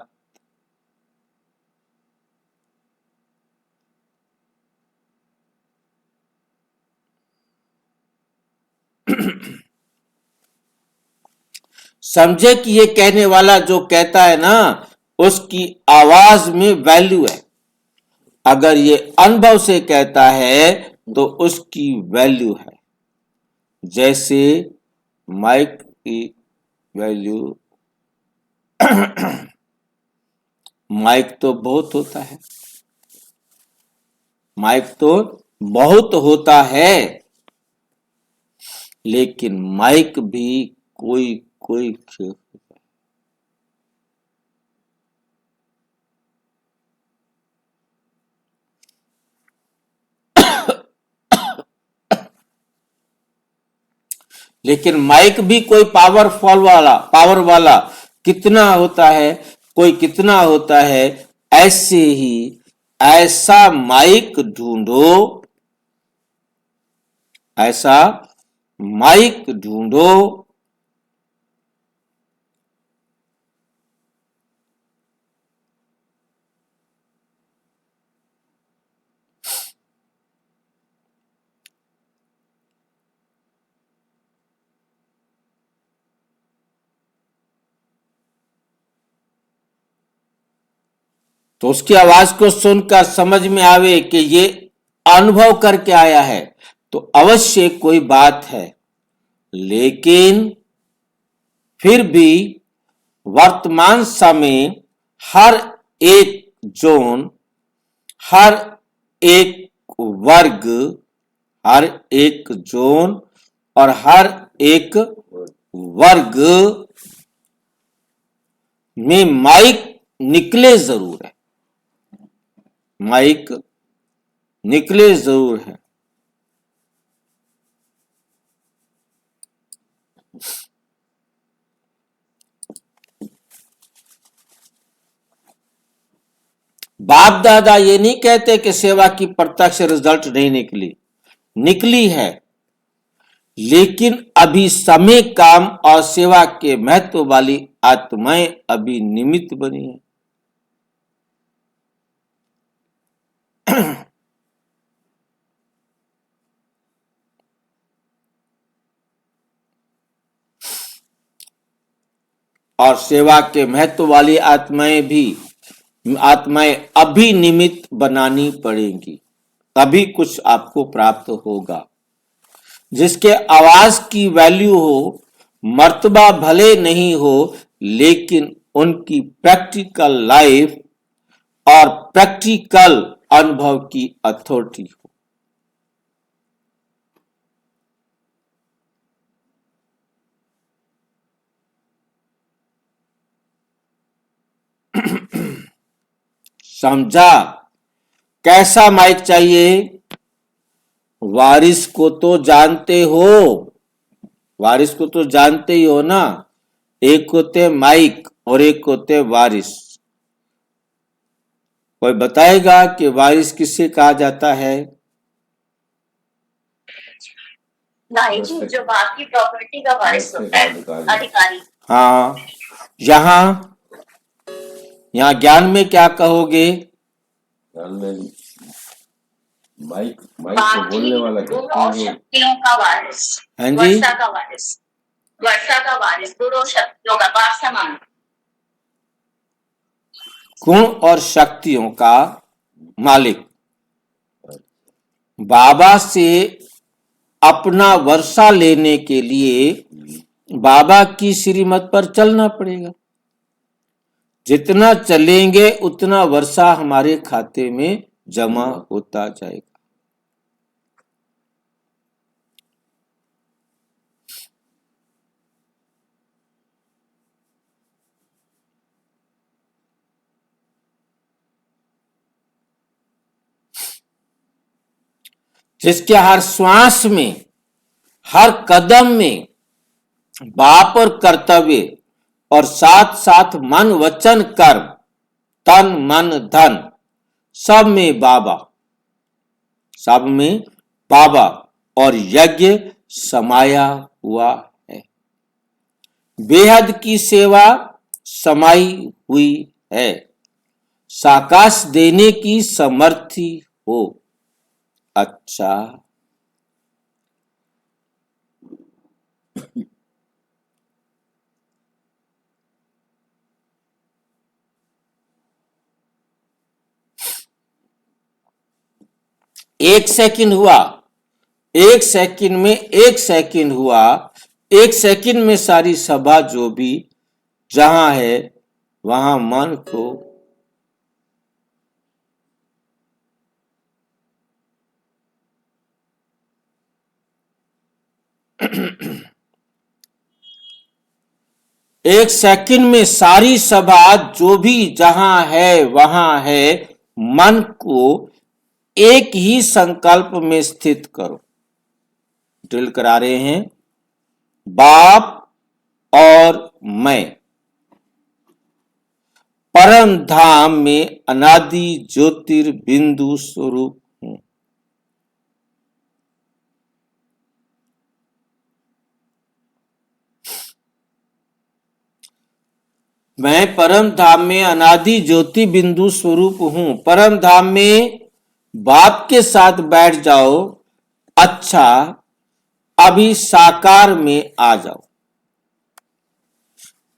समझे कि ये कहने वाला जो कहता है ना उसकी आवाज में वैल्यू है। अगर ये अनुभव से कहता है तो उसकी वैल्यू है। जैसे माइक की वैल्यू माइक तो बहुत होता है, माइक तो बहुत होता है, लेकिन माइक भी कोई कोई लेकिन माइक भी कोई पावर वाला कितना होता है, कोई कितना होता है। ऐसे ही ऐसा माइक ढूंढो, ऐसा माइक ढूंढो तो उसकी आवाज को सुनकर समझ में आवे कि ये अनुभव करके आया है तो अवश्य कोई बात है। लेकिन फिर भी वर्तमान समय हर एक जोन, हर एक वर्ग, हर एक जोन और हर एक वर्ग में माइक निकले जरूर है, माइक निकले जरूर है। बाप दादा ये नहीं कहते कि सेवा की प्रत्यक्ष रिजल्ट नहीं निकली, निकली है, लेकिन अभी समय काम और सेवा के महत्व वाली आत्माएं अभी निमित्त बनी है। और सेवा के महत्व वाली आत्माएं अभी निमित्त बनानी पड़ेंगी, तभी कुछ आपको प्राप्त होगा। जिसके आवाज की वैल्यू हो, मर्तबा भले नहीं हो, लेकिन उनकी प्रैक्टिकल लाइफ और प्रैक्टिकल अनुभव की अथॉरिटी हो। समझा? कैसा माइक चाहिए? वारिस को तो जानते हो, वारिस को तो जानते ही हो ना। एक होते माइक और एक होते वारिस। कोई बताएगा कि वारिस किसे कहा जाता है? भाई जी जो बाकी प्रॉपर्टी का वारिस होता है, अधिकारी। हाँ, यहाँ ज्ञान में क्या कहोगे? ध्यान में माइक माइक को बोलने वाला गुण और शक्तियों का वारिस, हाँ जी, वर्षा का वारिस, वर्षा का वारिस, गुण और शक्तियों का बाप समान। गुण और शक्तियों का मालिक। बाबा से अपना वर्षा लेने के लिए बाबा की श्रीमत पर चलना पड़ेगा। जितना चलेंगे उतना वर्षा हमारे खाते में जमा होता जाएगा। जिसके हर श्वास में, हर कदम में बाप और कर्तव्य और साथ साथ मन वचन कर्म, तन मन धन, सब में बाबा, सब में बाबा और यज्ञ समाया हुआ है। बेहद की सेवा समाई हुई है। साकाश देने की समर्थी हो। अच्छा, एक सेकंड हुआ, एक सेकंड में एक सेकंड हुआ, एक सेकंड में सारी सभा जो भी जहां है वहां मन को एक सेकंड में सारी सभा जो भी जहां है वहां है, मन को एक ही संकल्प में स्थित करो। ड्रिल करा रहे हैं, बाप और मैं परम धाम में अनादि ज्योतिर्बिंदु स्वरूप हूं। मैं परम धाम में अनादि ज्योति बिंदु स्वरूप हूं। परम धाम में बाप के साथ बैठ जाओ। अच्छा, अभी साकार में आ जाओ।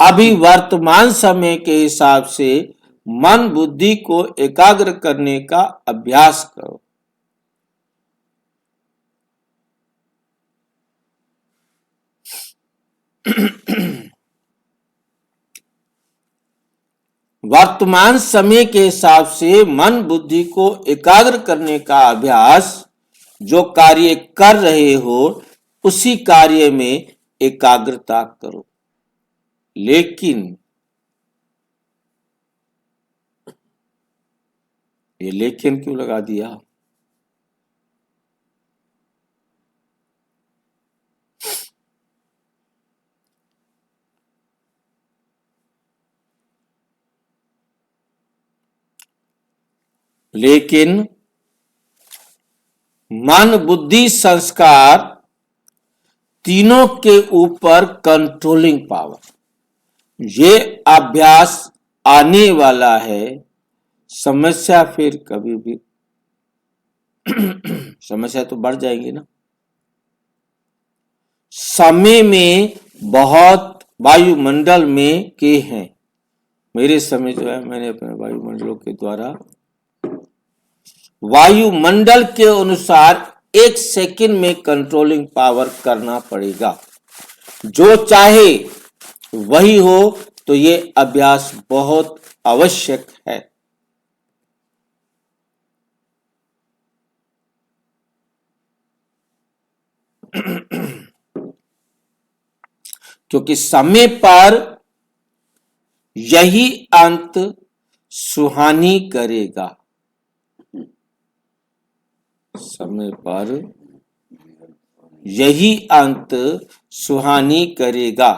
अभी वर्तमान समय के हिसाब से मन बुद्धि को एकाग्र करने का अभ्यास करो। वर्तमान समय के हिसाब से मन बुद्धि को एकाग्र करने का अभ्यास, जो कार्य कर रहे हो उसी कार्य में एकाग्रता करो। लेकिन ये लेकिन क्यों लगा दिया? लेकिन मन बुद्धि संस्कार तीनों के ऊपर कंट्रोलिंग पावर, ये अभ्यास आने वाला है। समस्या फिर कभी भी समस्या तो बढ़ जाएगी ना। समय में बहुत वायुमंडल में के हैं। मेरे समय जो है मैंने अपने वायुमंडलों के द्वारा वायुमंडल के अनुसार एक सेकंड में कंट्रोलिंग पावर करना पड़ेगा। जो चाहे वही हो, तो ये अभ्यास बहुत आवश्यक है। क्योंकि समय पर यही अंत सुहानी करेगा। समय पर यही अंत सुहानी करेगा।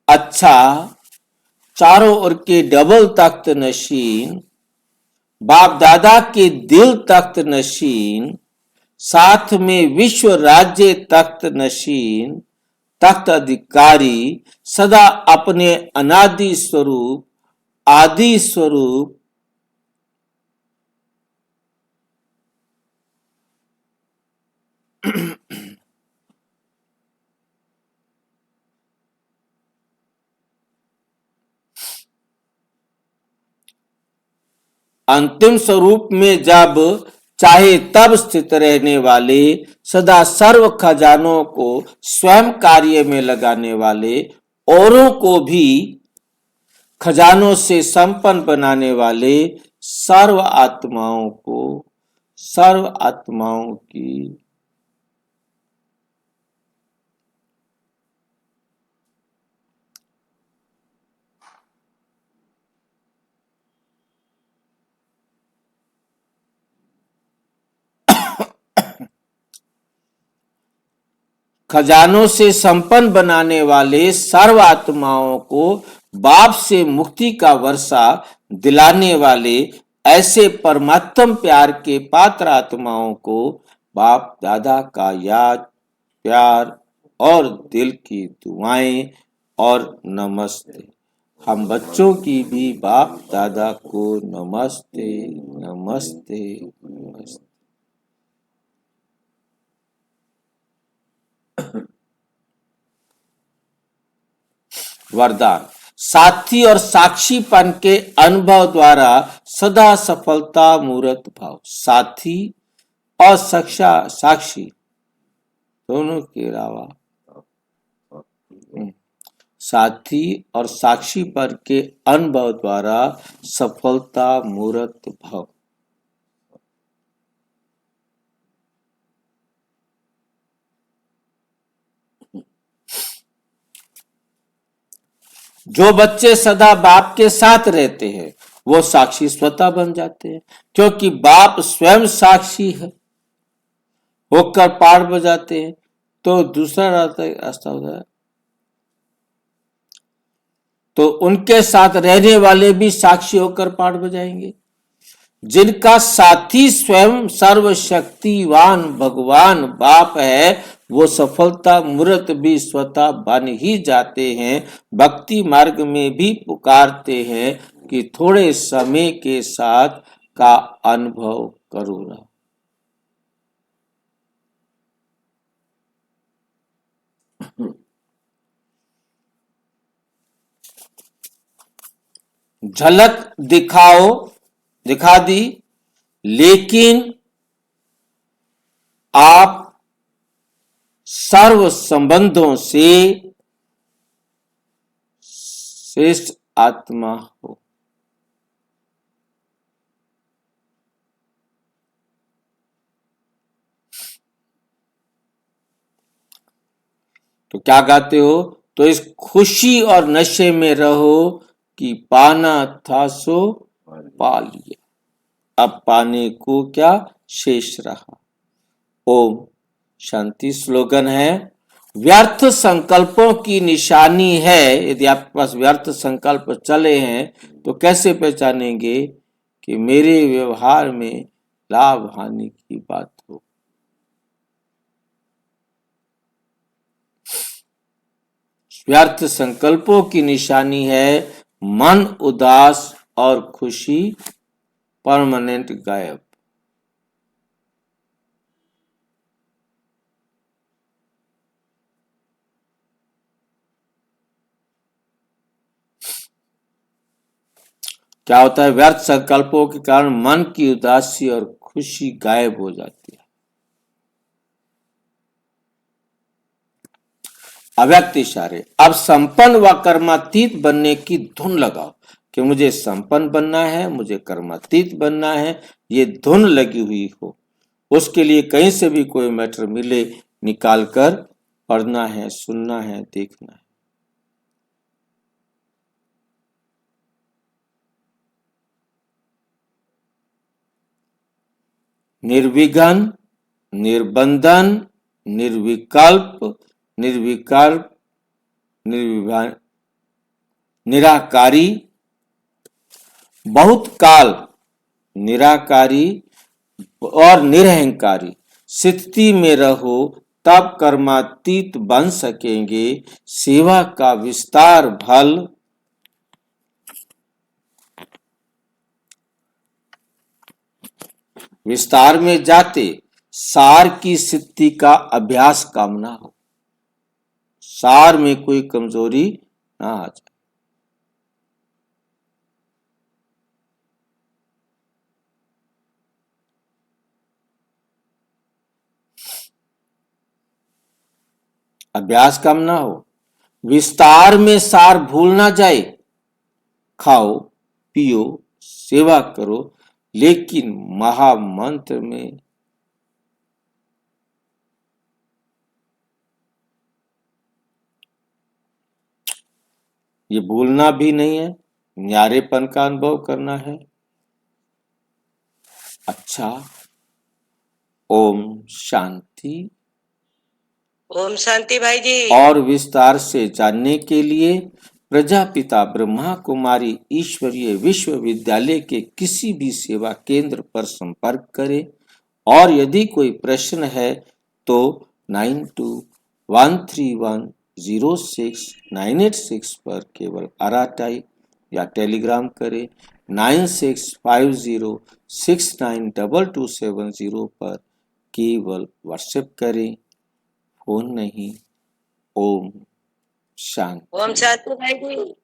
अच्छा, चारों ओर के डबल तख्त नशीन, बाप दादा के दिल तख्त नशीन, साथ में विश्व राज्य तख्त नशीन, तख्त अधिकारी सदा अपने अनादि स्वरूप, आदि स्वरूप, अंतिम स्वरूप में जब चाहे तब स्थित रहने वाले, सदा सर्व खजानों को स्वयं कार्य में लगाने वाले, औरों को भी खजानों से संपन्न बनाने वाले, सर्व आत्माओं की खजानों से संपन्न बनाने वाले सर्व आत्माओं को बाप से मुक्ति का वर्षा दिलाने वाले ऐसे परमात्म प्यार के पात्र आत्माओं को बाप दादा का याद, प्यार और दिल की दुआएं और नमस्ते। हम बच्चों की भी बाप दादा को नमस्ते नमस्ते नमस्ते। वरदान। साथी और साक्षीपन के अनुभव द्वारा सदा सफलता मूर्त भाव। साथी और साक्षी दोनों के अलावा साथी और साक्षीपन के अनुभव द्वारा सफलता मूर्त भाव। जो बच्चे सदा बाप के साथ रहते हैं वो साक्षी स्वतः बन जाते हैं, क्योंकि बाप स्वयं साक्षी है होकर पाठ बजाते हैं। तो दूसरा रास्ता होता है, तो उनके साथ रहने वाले भी साक्षी होकर पाठ बजाएंगे। जिनका साथी स्वयं सर्वशक्तिवान भगवान बाप है वो सफलता मूर्त भी स्वतः बन ही जाते हैं। भक्ति मार्ग में भी पुकारते हैं कि थोड़े समय के साथ का अनुभव करूंगा। झलक दिखा दी, लेकिन आप सर्व संबंधों से श्रेष्ठ आत्मा हो। तो क्या गाते हो? तो इस खुशी और नशे में रहो कि पाना था सो पा लिया, अब पाने को क्या शेष रहा। ओम शांति। स्लोगन है, व्यर्थ संकल्पों की निशानी है। यदि आपके पास व्यर्थ संकल्प चले हैं तो कैसे पहचानेंगे कि मेरे व्यवहार में लाभ हानि की बात हो। व्यर्थ संकल्पों की निशानी है मन उदास और खुशी परमानेंट गायब। क्या होता है? व्यर्थ संकल्पों के कारण मन की उदासी और खुशी गायब हो जाती है। अव्यक्त इशारे। अब संपन्न व कर्मातीत बनने की धुन लगाओ कि मुझे संपन्न बनना है, मुझे कर्मातीत बनना है, ये धुन लगी हुई हो। उसके लिए कहीं से भी कोई मैटर मिले निकाल कर पढ़ना है, सुनना है, देखना है। निर्विघ्न, निर्बंधन, निर्विकल्प, निर्विकल्प, निराकारी, बहुत काल निराकारी और निरहंकारी स्थिति में रहो, तब कर्मातीत बन सकेंगे। सेवा का विस्तार फल विस्तार में जाते सार की सिद्धि का अभ्यास कामना हो। सार में कोई कमजोरी ना आ जाए। अभ्यास कम ना हो, विस्तार में सार भूल ना जाए। खाओ पियो सेवा करो, लेकिन महामंत्र में ये भूलना भी नहीं है, न्यारेपन का अनुभव करना है। अच्छा, ओम शांति। ओम शांति भाई जी। और विस्तार से जानने के लिए प्रजापिता ब्रह्मा कुमारी ईश्वरीय विश्वविद्यालय के किसी भी सेवा केंद्र पर संपर्क करें और यदि कोई प्रश्न है तो 9213106986 पर केवल आरटीआई या टेलीग्राम करें। 9650692270 पर केवल व्हाट्सएप करें, फोन नहीं। ओम शांति। ओम शांति भाई जी।